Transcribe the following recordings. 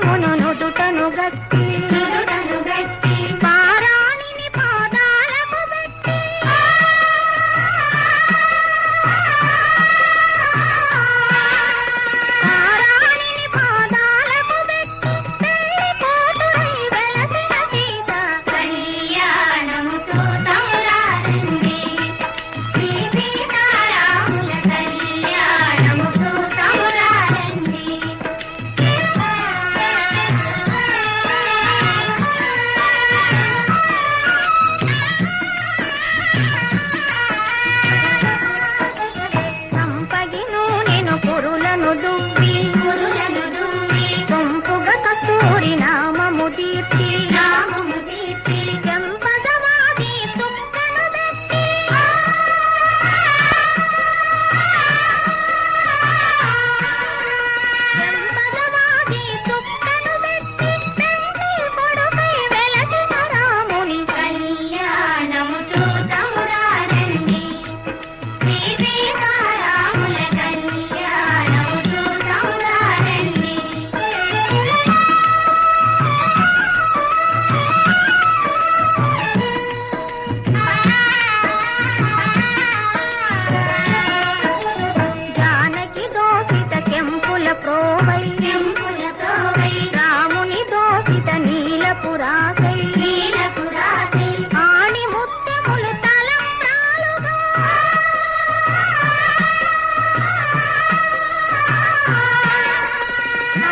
తిలకమును నుదుటను గట్టి పారాణిని పాదాలకు పెట్టి పారాణిని పాదాలకు పెట్టి పెళ్లి కూతురై వెలసిన సీత కళ్యాణముతో తమురారండి శ్రీ సీతారాముల కళ్యాణముతో తమురారండి. సంపగిను నేను పురులను దువ్వి సొంపుగా కస్తూరి నామము దీప్తి చెంపదవాది తుక్కను పెట్టి చెంపదవాది తుక్కను పెట్టి పెళ్లి కొడుకై వెలసిన రాముని కళ్యాణముతో తమురారండి శ్రీ సీతారాముల కళ్యాణముతో తమురారండి. జానకి దోసిత కెంపుల ప్రోవై రాముని దోసిత నీలపురాసై ఆణి ముత్యములు తలంబ్రాలుగా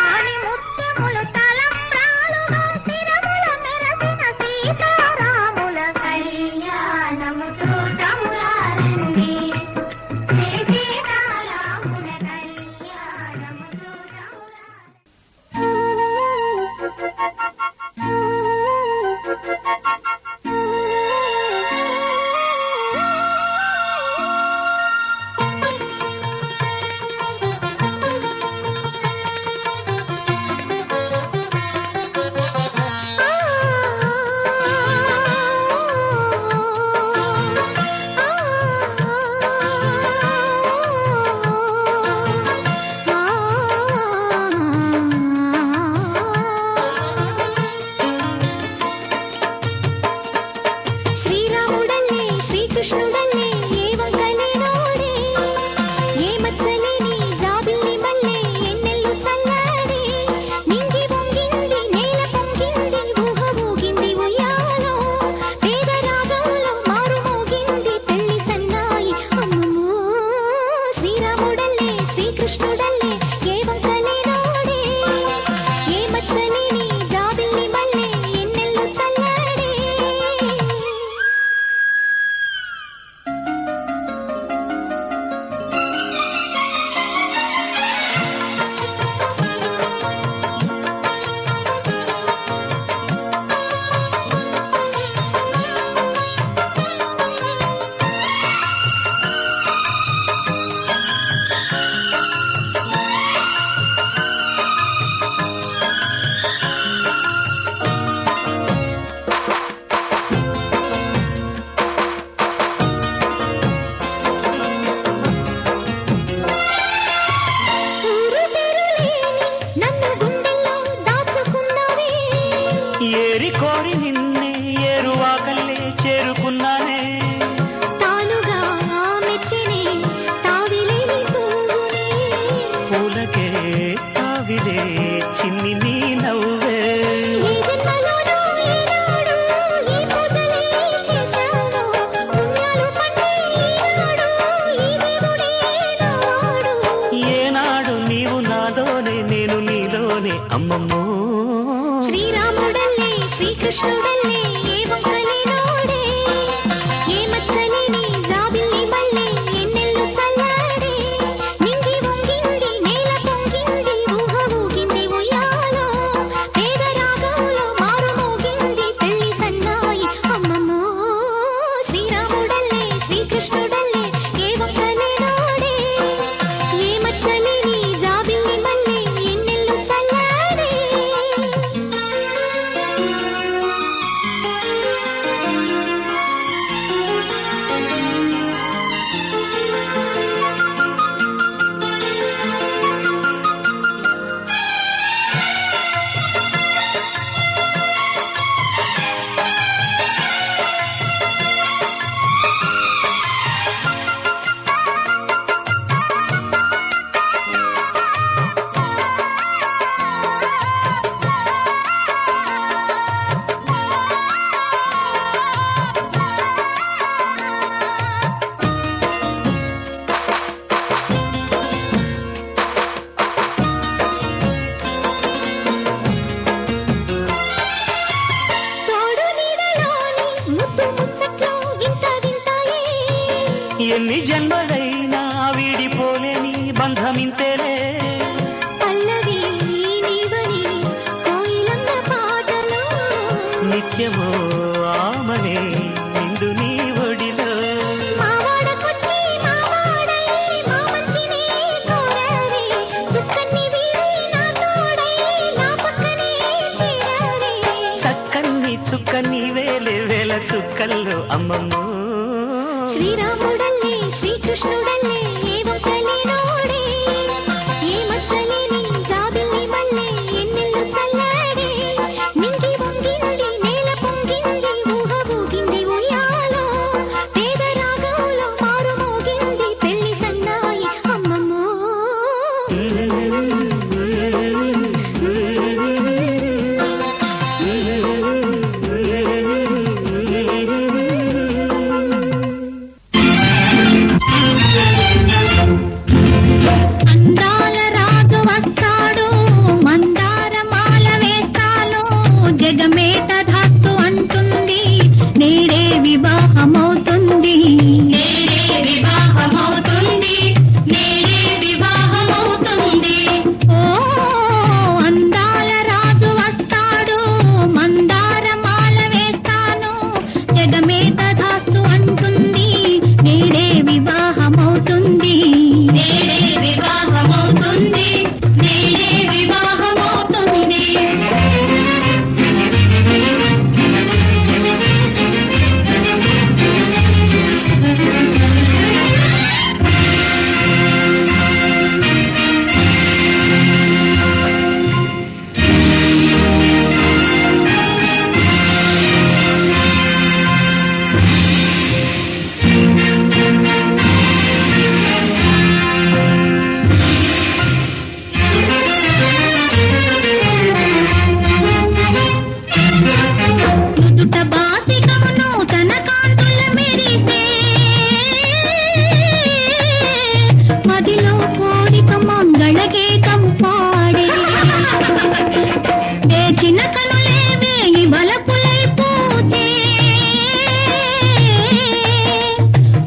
ఆణి ముత్యములు తలంబ్రాలుగా తిరుమల మెరసిన సీతారాముల కళ్యాణముతో తమురారండి శ్రీ సీతారాముల కళ్యాణముతో శ్రీరాముడల్లే శ్రీకృష్ణుడల్లే ఏ వంకలేనోడే ఏ మత్సలేని జాబిల్లి మల్లె ఎన్నెల్లు చల్లాడే నింగి వంగింది నేల పొంగింది ఊహ ఊగింది ఉయ్యాలో పేద రాగంలో మారు మోగింది పెళ్లి సన్నాయి అమ్మమ్మో శ్రీరాముడల్లే శ్రీకృష్ణుడల్లే ఏ వంకలేనోడే ఏ మత్సలేని జాబిల్లి మల్లె ఎన్నెల్లు చల్లాడే. ఊరు పేరులేని నన్ను గుండెల్లో దాచుకున్నావే ఏరి కోరి నిన్నే ఏరువాకల్లే చేరుకున్నానే తానుగా మెచ్చినే తావిలేని పువ్వునే పూలకే తావిలే చిన్ని నీ నవ్వే ఏ జన్మలోనో ఈనాడు ఈ పూజలే చేశాను పుణ్యాలు పండే ఈనాడు ఈ దేవుడే నాడు ఏనాడు నీవు నాలోనే నేను నీలోనే అమ్మమ్మో శ్రీరాముడల్లే శ్రీకృష్ణుడల్లే ఏ వంకలేనోడే ఏ మత్సలేని జాబిల్లి మల్లె ఎన్నెల్లు చల్లాడే నింగి వంగింది నేల పొంగింది ఊహ ఊగింది ఉయ్యాలో పేద రాగంలో మారు మోగింది పెళ్లి సన్నాయి అమ్మమ్మో శ్రీరాముడల్లే శ్రీకృష్ణుడల్లే ఏ వంకలేనోడే ఏ మత్సలేని జాబిల్లి మల్లె ఎన్నెల్లు చల్లాడే. ఎన్ని జన్మలైనా వీడిపోలేని బంధమింతేలే. పల్లవి నీవని కోయిలమ్మ పాటలో నిత్యమో ఆమనే నిండు నీ ఒడిలో. మావాడకొచ్చి మావాడై మా మంచిని కోరారే, చుక్కని వీడి నా తోడై నా పక్కనే చేరారే. చక్కని చుక్కని వేలే వేల చుక్కల్లో అమ్మమ్మో. శ్రీరాముడల్లే శ్రీకృష్ణుడల్లే ఏ వంకలేనోడే, ఏ మచ్చలేని జాబిల్లి మల్లె ఎన్నెల్లు చల్లాడే. నింగి వంగింది నేల పొంగింది ఊహ ఊగింది ఉయ్యాలో, పేద రాగంలో మారు మోగింది పెళ్లి సన్నాయి అమ్మమ్మో. అందాల రాజు వస్తాడు, మందార మాల వేస్తాను, జగమే తధాస్తు అంటుంది, నేడే వివాహమవుతుంది, నేడే వివాహమవుతుంది, నేడే వివాహమవుతుంది. ఓ అందాల రాజు వస్తాడు, మందార మాల వేస్తాను, జగమే తధాస్తు అంటుంది, నేడే వివాహమవుతుంది, నేడే వివాహమవుతుంది, నేడే వివాహమవుతుంది. నుదుట బాసికమును తన కాంతుల మెరిసే, మదిలో కోరిక మంగళ గీతము పాడే, వేచిన కనులే వేయి వలపులై పూచే,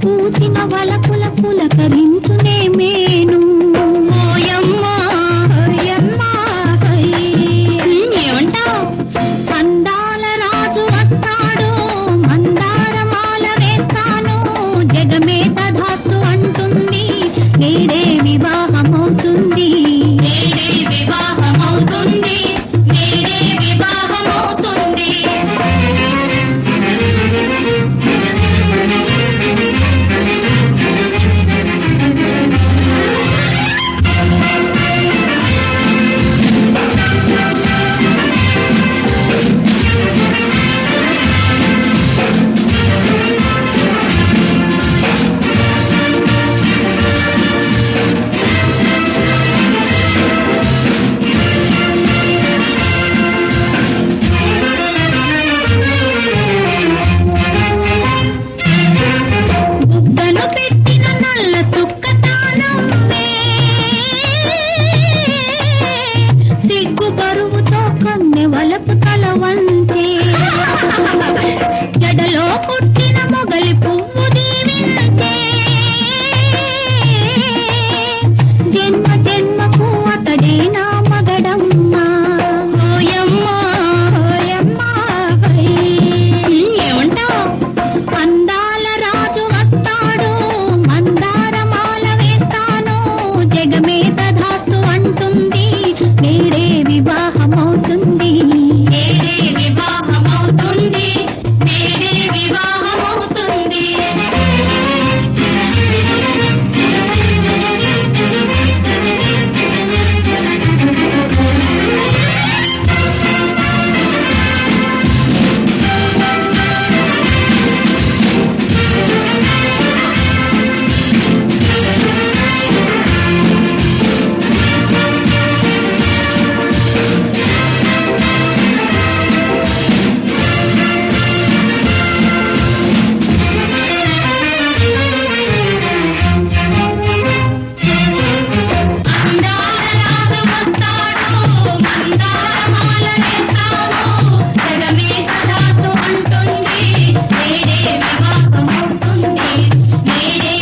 పూసిన వలపుల పులకరించునే మేను. ఓయమ్మ ఓయమ్మ ఏమంటావ్? అందాల రాజు వస్తాడు, మందార మాల వేస్తాను, జగమే తధాస్తు అంటుంది, నేడే వివాహమవుతుంది, నేడే వివాహమవుతుంది, నేడే వివాహమవుతుంది. బుగ్గను పెట్టిన నల్ల చుక్క తానమ్మే, సిగ్గు బరువుతో కన్నె వలపు తల వంచే, జడలో పుట్టిన మొగలి పువ్వు దీవించే, జన్మ జన్మకు అతడే నా మగడమ్మ. ఓయమ్మ ఓయమ్మ ఏమంటావ్? అందాల రాజు వస్తాడు, మందార మాల వేస్తాను, జగమే తధాస్తు అంటుంది, నేడే వివాహమవుతుంది, నేడే వివాహమవుతుంది, నేడే వివాహమవుతుంది. నేడే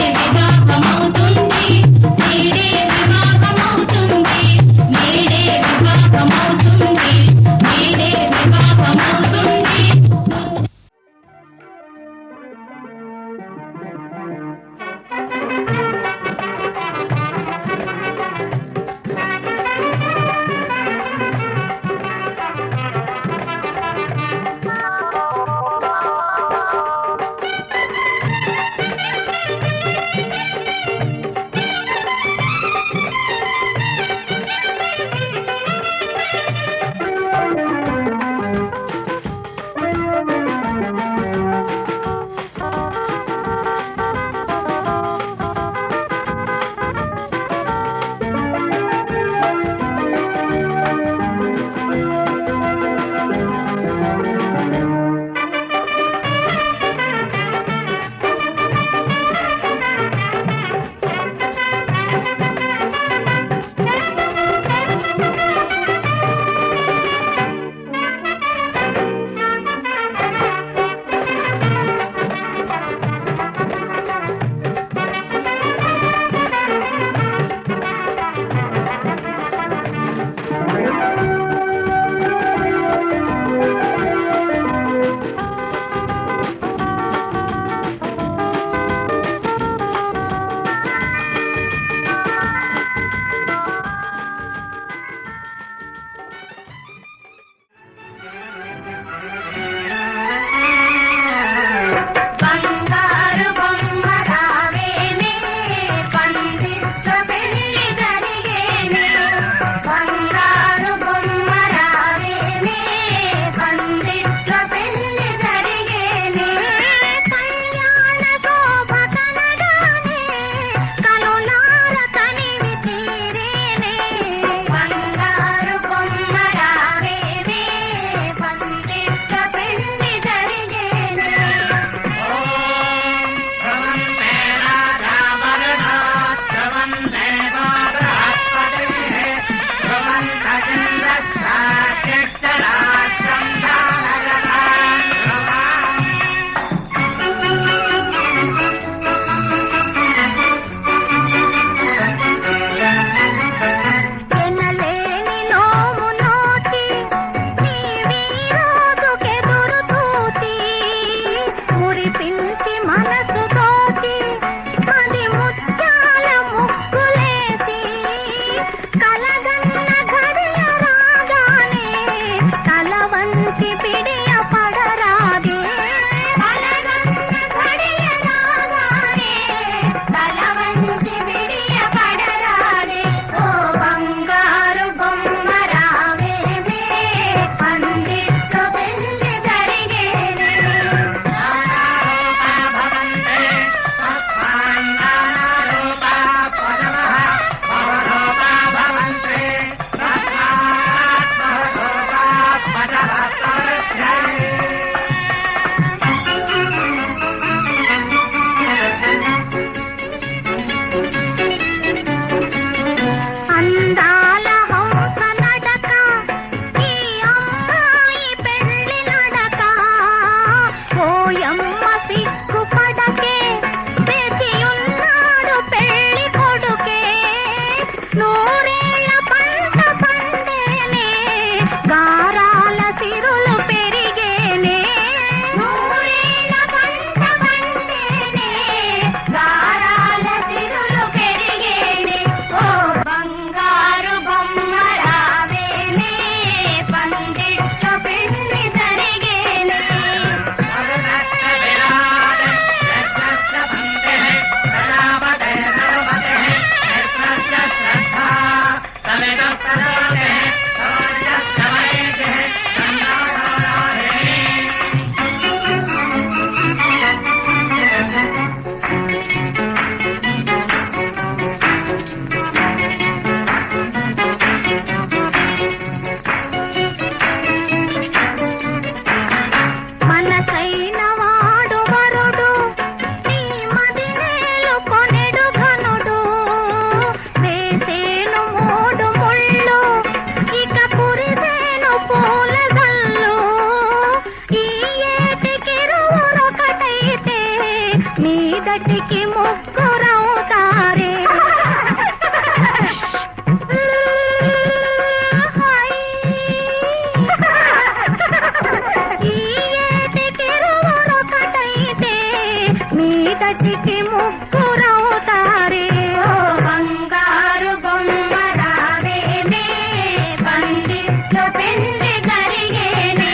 సిరులు పెరిగేనే నూరేళ్ళ పంట పండేనే గారాల సిరులు పెరిగేనే ఓ బంగారు బొమ్మ రావేనే పందిట్లో పెళ్లి జరిగేనే మనసైన వాడు వరుడు నీ మదినేలు కొనెడు ఘనుడు వేసేను మూడు ముళ్ళు ఇక పురిసేను పూల జల్లు ఈ ఏటికిరువురొకటైతే మీదటికి ముగ్గురవుతారే ఈ ఏటికిరువురొకటైతే మీదటికి ముగ్గురవుతారే ఓ బంగారు బొమ్మ రావేనే పందిట్లో పెళ్లి జరిగేనే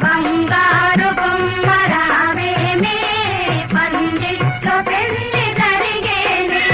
బంగారు బొమ్మ రావేనే పందిట్లో పెళ్లి జరిగేనే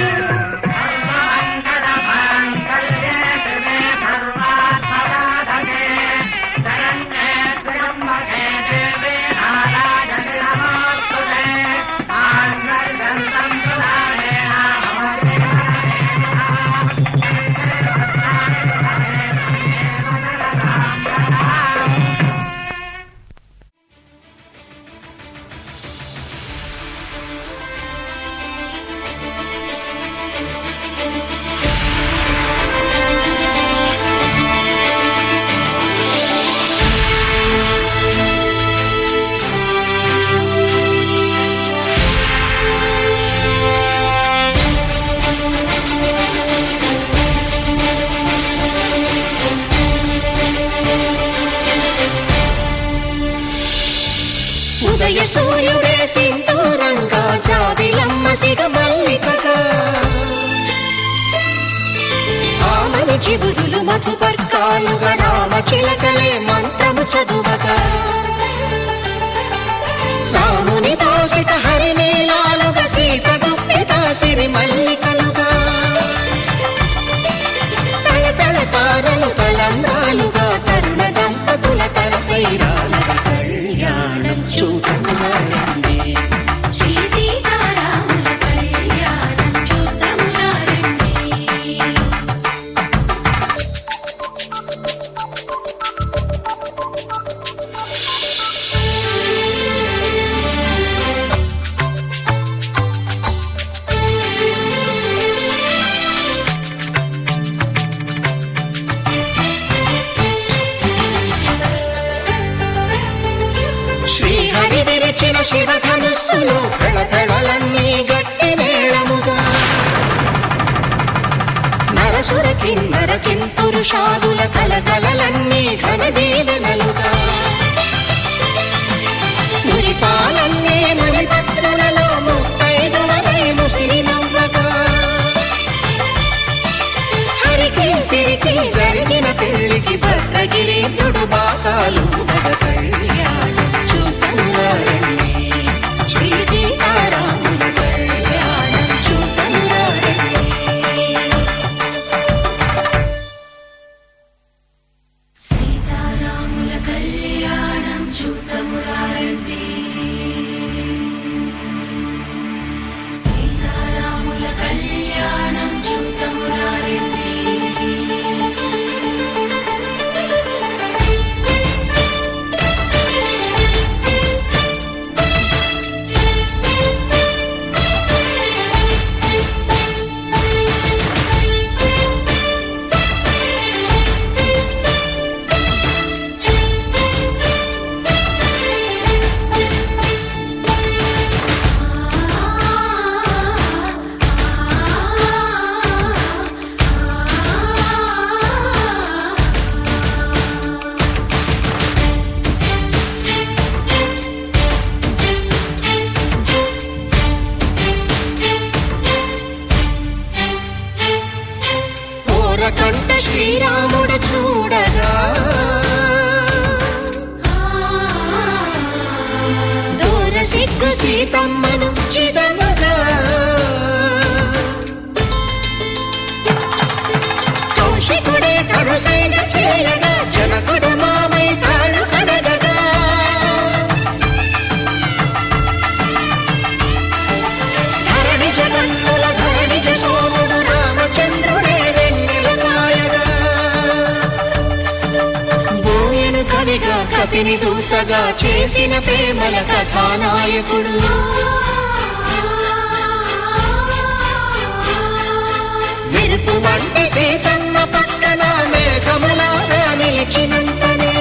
ఉదయ సూర్యుడే సింధూరంగా జాబిలమ్మ సిగ మల్లికగా ఆమని చివురులు మధుపర్కాలుగా రామ చిలకలే మంత్రము చదువగా రాముని దోసిట హరినీలాలుగా సీత గుప్పిట సిరి మల్లికలుగా తళతళ తారలు తలంబ్రాలుగా తరుణ దంపతుల తలపైరాలుగా కళ్యాణం చూడమురారండి శ్రీ సీతారాముల కళ్యాణం చూడమురారండి శ్రీహరి విరిచిన శివధనుస్సులో కళకళలన్నీ గట్టి మేళముగా నరసుర కిన్నర కింపురుషాదుల కలకలలన్నీ ఘనదీవెనలుగా మురిపాలన్నీ మునిపత్రులలో ముత్తైదువలై ముసిరి నవ్వగా హరికి సిరికి జరిగిన పెళ్లికి భద్రగిరి బాకాలు మగ కళ్యాణం చూడమురారండి శ్రీ సీతారాముల కళ్యాణం చూడమురారండి సీతారాముల కళ్యాణం చూడమురారండి సీతారాముల కళ్యాణం చూడమురారండి ముగ్గు సీతమ్మను చిదమగా కౌశికుడే కరుసైన చేయగా జనకుడు మామై కాళ్ళు కడగగా ధరణి జగన్నుల ధరణిజ సోముడు రామచంద్రుడే వెన్నెల కాయగా బోయను కవిగా కపిని దూతగా చేసిన ప్రేమల కథానాయకుడు మెరుపు వంటి సీతమ్మ పక్కన మేఘములాగా నిలిచినంతనే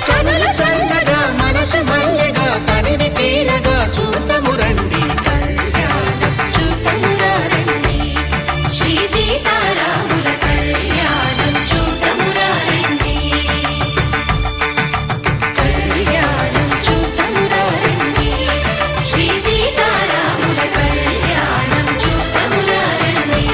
కనులు చల్లగా మనసు మల్లెగా తనివి తీరగా చూతము రండి కళ్యాణం చూతమురా రండి శ్రీ సీతారాముల కళ్యాణం చూతమురా రండి కళ్యాణం చూతమురా రండి శ్రీ సీతారాముల కళ్యాణం చూతమురా రండి.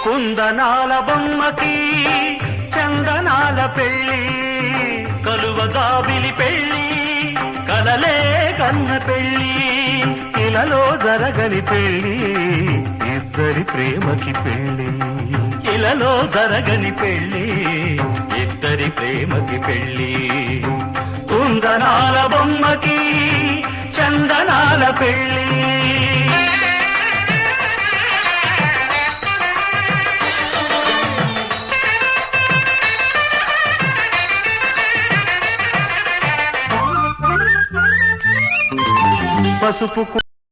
కుందనాల బొమ్మకి చందనాల పెళ్ళి కలువ గాబిలి పెళ్ళి కలలే కన్న పెళ్ళి ఇలలో జరగని పెళ్ళి ఇద్దరి ప్రేమకి పెళ్ళి ఇలలో జరగని పెళ్ళి ఇద్దరి ప్రేమకి పెళ్ళి కుందనాల బొమ్మకి చందనాల పెళ్ళి పసుపు